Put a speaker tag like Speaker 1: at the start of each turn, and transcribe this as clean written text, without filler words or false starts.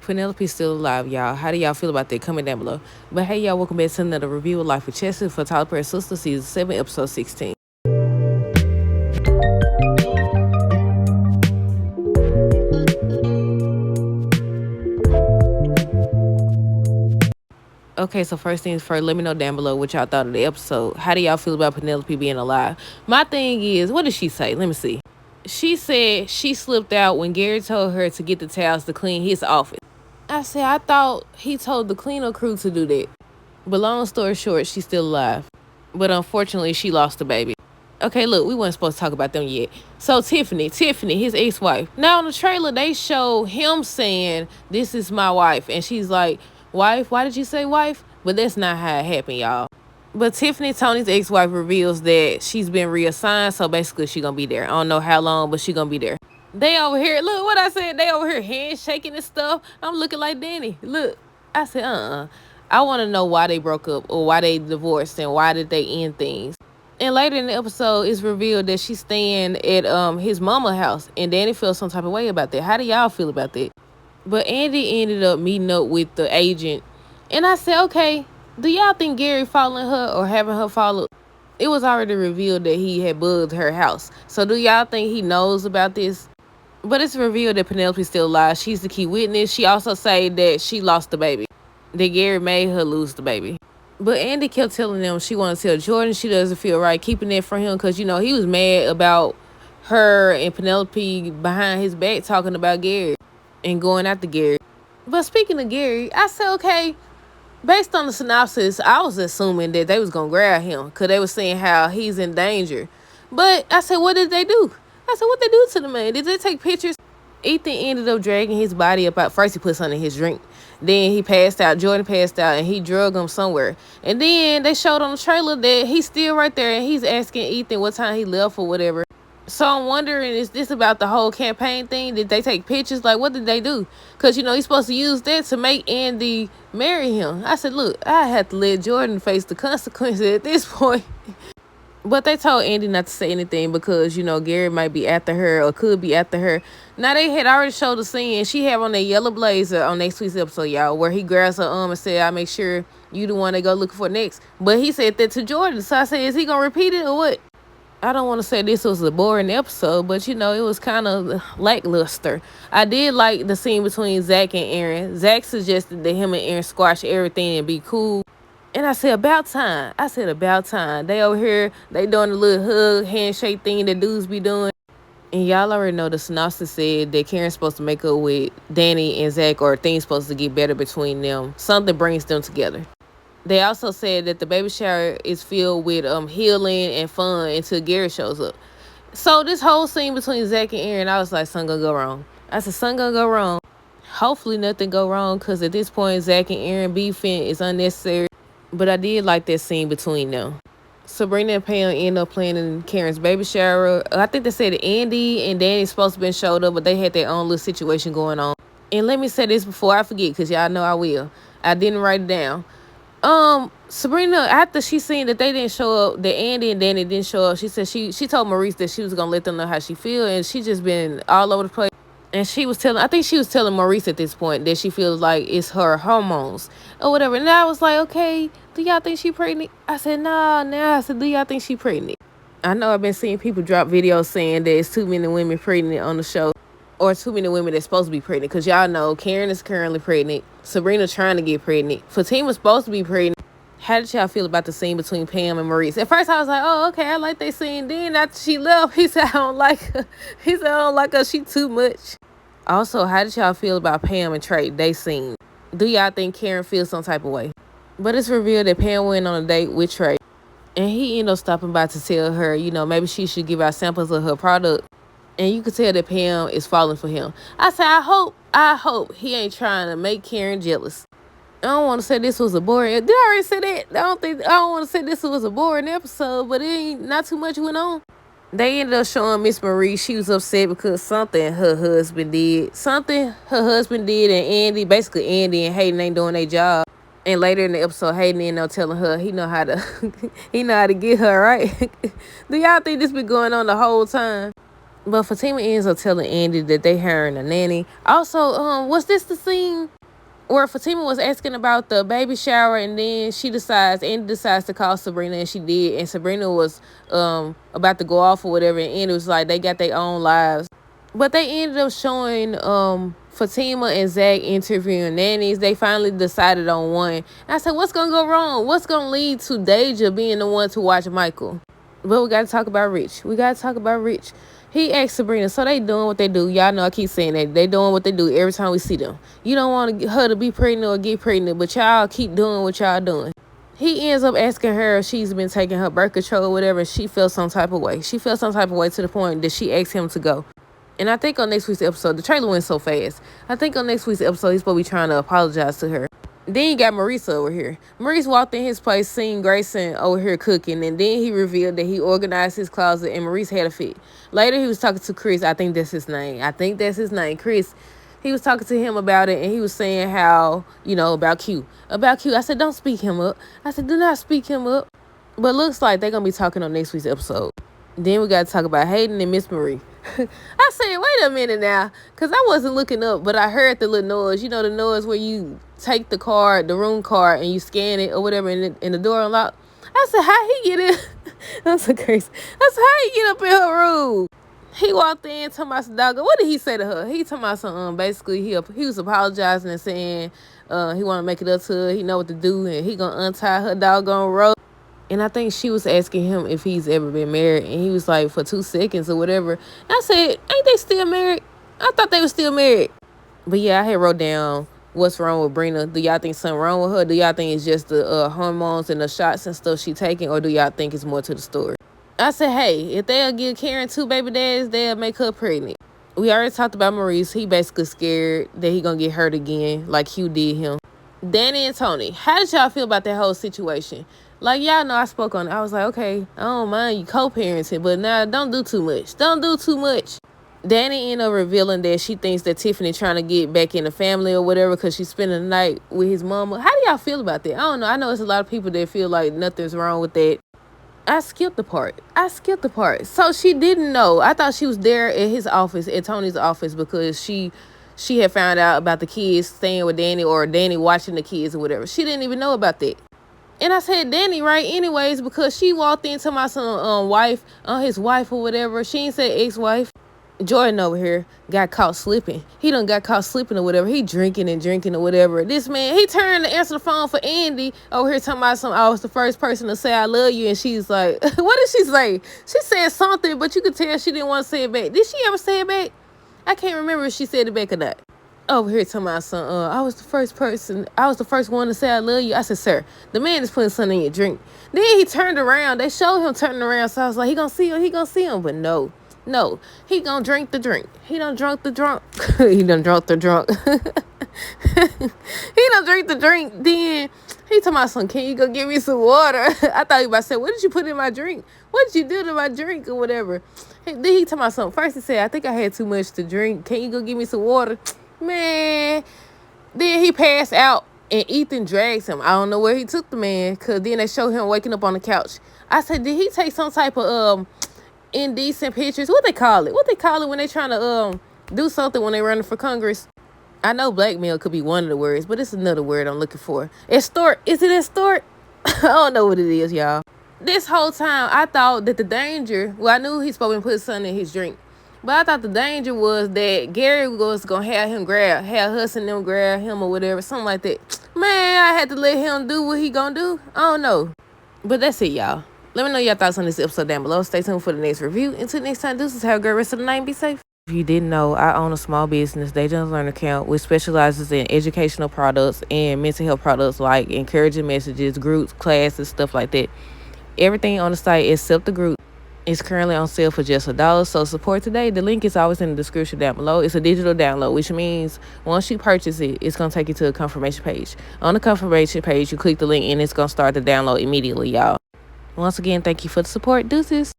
Speaker 1: Penelope's still alive, y'all. How do y'all feel about that? Comment down below. But hey, y'all, welcome back to another review of Life with Chessie for Tyler Perry Sistas, Season 7, Episode 16. Okay, so first things first, let me know down below what y'all thought of the episode. How do y'all feel about Penelope being alive? My thing is, what did she say? Let me see. She said she slipped out when Gary told her to get the towels to clean his office. I said, I thought he told the cleanup crew to do that. But long story short, she's still alive. But unfortunately, she lost the baby. Okay, look, we weren't supposed to talk about them yet. So Tiffany, his ex-wife. Now, in the trailer, they show him saying, this is my wife. And she's like, wife? Why did you say wife? But that's not how it happened, y'all. But Tiffany, Tony's ex-wife, reveals that she's been reassigned. So basically, she's going to be there. I don't know how long, but she's going to be there. They over here, look what I said. They over here handshaking and stuff. I'm looking like Danny. Look, I said, I want to know why they broke up or why they divorced and why did they end things. And later in the episode, it's revealed that she's staying at his mama's house. And Danny feels some type of way about that. How do y'all feel about that? But Andy ended up meeting up with the agent. And I said, okay, do y'all think Gary following her or having her follow? It was already revealed that he had bugged her house. So do y'all think he knows about this? But it's revealed that Penelope's still alive. She's the key witness. She also said that she lost the baby. That Gary made her lose the baby. But Andy kept telling them she wanted to tell Jordan she doesn't feel right keeping it from him because, you know, he was mad about her and Penelope behind his back talking about Gary and going after Gary. But speaking of Gary, I said, okay, based on the synopsis, I was assuming that they was going to grab him because they were saying how he's in danger. But I said, what did they do? I said, what they do to the man? Did they take pictures? Ethan ended up dragging his body up out. First, he put something in his drink. Then he passed out. Jordan passed out, and he drug him somewhere. And then they showed on the trailer that he's still right there, and he's asking Ethan what time he left or whatever. So I'm wondering, is this about the whole campaign thing? Did they take pictures? Like, what did they do? Because, you know, he's supposed to use that to make Andy marry him. I said, look, I have to let Jordan face the consequences at this point. But they told Andy not to say anything because, you know, Gary might be after her or could be after her. Now, they had already showed the scene. She had on that yellow blazer on next week's episode, y'all, where he grabs her arm and said, I'll make sure you the one they go looking for next. But he said that to Jordan. So I said, is he going to repeat it or what? I don't want to say this was a boring episode, but, you know, it was kind of lackluster. I did like the scene between Zach and Aaron. Zach suggested that him and Aaron squash everything and be cool. And I said, about time. They over here, they doing the little hug, handshake thing that dudes be doing. And y'all already know the synopsis said that Karen's supposed to make up with Danny and Zach, or things supposed to get better between them. Something brings them together. They also said that the baby shower is filled with healing and fun until Gary shows up. So this whole scene between Zach and Aaron, I was like, something gonna go wrong. I said, something gonna go wrong. Hopefully nothing go wrong, because at this point, Zach and Aaron beefing is unnecessary. But I did like that scene between them. Sabrina and Pam ended up planning Karen's baby shower. I think they said that Andy and Danny supposed to have been showed up, but they had their own little situation going on. And let me say this before I forget, because y'all know I will. I didn't write it down. Sabrina, after she seen that they didn't show up, that Andy and Danny didn't show up, she said she told Maurice that she was going to let them know how she feel, and she just been all over the place. And I think she was telling Maurice at this point that she feels like it's her hormones or whatever. And I was like, okay, do y'all think she pregnant? I said, nah. I said, do y'all think she pregnant? I know I've been seeing people drop videos saying that it's too many women pregnant on the show, or too many women that's supposed to be pregnant. Because y'all know Karen is currently pregnant. Sabrina trying to get pregnant. Fatima's supposed to be pregnant. How did y'all feel about the scene between Pam and Maurice? At first, I was like, oh, okay, I like that scene. Then after she left, he said, I don't like her. He said, I don't like her. She too much. Also, how did y'all feel about Pam and Trey? They scene. Do y'all think Karen feels some type of way? But it's revealed that Pam went on a date with Trey. And he ended up stopping by to tell her, you know, maybe she should give out samples of her product. And you could tell that Pam is falling for him. I said, I hope he ain't trying to make Karen jealous. I don't want to say this was a boring. Did I already say that? I don't want to say this was a boring episode, but not too much went on. They ended up showing Miss Marie. She was upset because something her husband did. And Andy and Hayden ain't doing their job. And later in the episode, Hayden ended up telling her he know how to get her, right? Do y'all think this been going on the whole time? But Fatima ends up telling Andy that they hiring a nanny. Also, was this the scene Where Fatima was asking about the baby shower, and then Andy decides to call Sabrina, and she did, and Sabrina was about to go off or whatever, and it was like they got their own lives. But they ended up showing Fatima and Zach interviewing nannies. They finally decided on one. And I said, what's going to go wrong? What's going to lead to Deja being the one to watch Michael? But we got to talk about Rich. He asked Sabrina, so they doing what they do. Y'all know I keep saying that. They doing what they do every time we see them. You don't want her to be pregnant or get pregnant, but y'all keep doing what y'all doing. He ends up asking her if she's been taking her birth control or whatever, and she felt some type of way. She felt some type of way to the point that she asked him to go. And I think on next week's episode, the trailer went so fast. I think on next week's episode, he's supposed to be trying to apologize to her. Then you got Maurice over here. Maurice walked in his place, seen Grayson over here cooking, and then he revealed that he organized his closet and Maurice had a fit. Later, he was talking to Chris. I think that's his name. Chris. He was talking to him about it, and he was saying how, about Q. I said, don't speak him up. I said, do not speak him up. But looks like they're going to be talking on next week's episode. Then we got to talk about Hayden and Miss Marie. I said, wait a minute now, because I wasn't looking up, but I heard the little noise. You know, the noise where you take the room card, and you scan it or whatever, and the door unlocked. I said, how he get in? That's so crazy. I said, how he get up in her room? He walked in, talking about some dog. What did he say to her? He talking about some, basically, he was apologizing and saying he want to make it up to her. He know what to do, and he going to untie her doggone rope. And I think she was asking him if he's ever been married. And he was like, for 2 seconds or whatever. I said, ain't they still married? I thought they were still married. But yeah, I had wrote down what's wrong with Brina. Do y'all think something wrong with her? Do y'all think it's just the hormones and the shots and stuff she taking? Or do y'all think it's more to the story? I said, hey, if they'll give Karen 2 baby dads, they'll make her pregnant. We already talked about Maurice. He basically scared that he gonna get hurt again like Hugh did him. Danny and Tony, how did y'all feel about that whole situation? Like, y'all know I spoke on it. I was like, okay, I don't mind you co-parenting, but now don't do too much. Danny ended up revealing that she thinks that Tiffany trying to get back in the family or whatever because she's spending the night with his mama. How do y'all feel about that? I don't know. I know it's a lot of people that feel like nothing's wrong with that. I skipped the part. So she didn't know. I thought she was there at his office, at Tony's office, because she had found out about the kids staying with Danny or Danny watching the kids or whatever. She didn't even know about that. And I said Danny, right, anyways, because she walked into my son his wife or whatever. She ain't said ex-wife. Jordan over here got caught slipping. He done got caught slipping or whatever. He drinking or whatever. This man, he turned to answer the phone for Andy over here talking about I was the first person to say I love you. And she's like, what did she say? She said something, but you could tell she didn't want to say it back. Did she ever say it back? I can't remember if she said it back or not. Over here talking about I was the first one to say I love you. I said, sir, the man is putting something in your drink. Then he turned around. They showed him turning around. So I was like, he gonna see him. But no, he gonna drink the drink. He done drunk the drunk. He done drunk the drunk. He done drink the drink. Then he talking about can you go give me some water? I thought he about to say, what did you put in my drink? What did you do to my drink or whatever? Then he talking about something. First he said, I think I had too much to drink. Can you go give me some water? Man, then he passed out and Ethan drags him. I don't know where he took the man, because then they show him waking up on the couch. I said, did he take some type of indecent pictures? What they call it when they trying to do something when they running for Congress? I know blackmail could be one of the words, but it's another word I'm looking for. Extort. Is it extort? I don't know what it is, y'all. This whole time I thought that the danger, I knew he's supposed to put something in his drink. But I thought the danger was that Gary was going to have Huss and them grab him or whatever, something like that. Man, I had to let him do what he going to do. I don't know. But that's it, y'all. Let me know your thoughts on this episode down below. Stay tuned for the next review. Until next time, deuces. Have a great rest of the night and be safe. If you didn't know, I own a small business, They Just Learn Account, which specializes in educational products and mental health products like encouraging messages, groups, classes, stuff like that. Everything on the site except the group is currently on sale for just $1. So support today. The link is always in the description down below. It's a digital download, which means once you purchase it, it's going to take you to a confirmation page. On the confirmation page, you click the link and it's going to start the download immediately, y'all. Once again, thank you for the support. Deuces.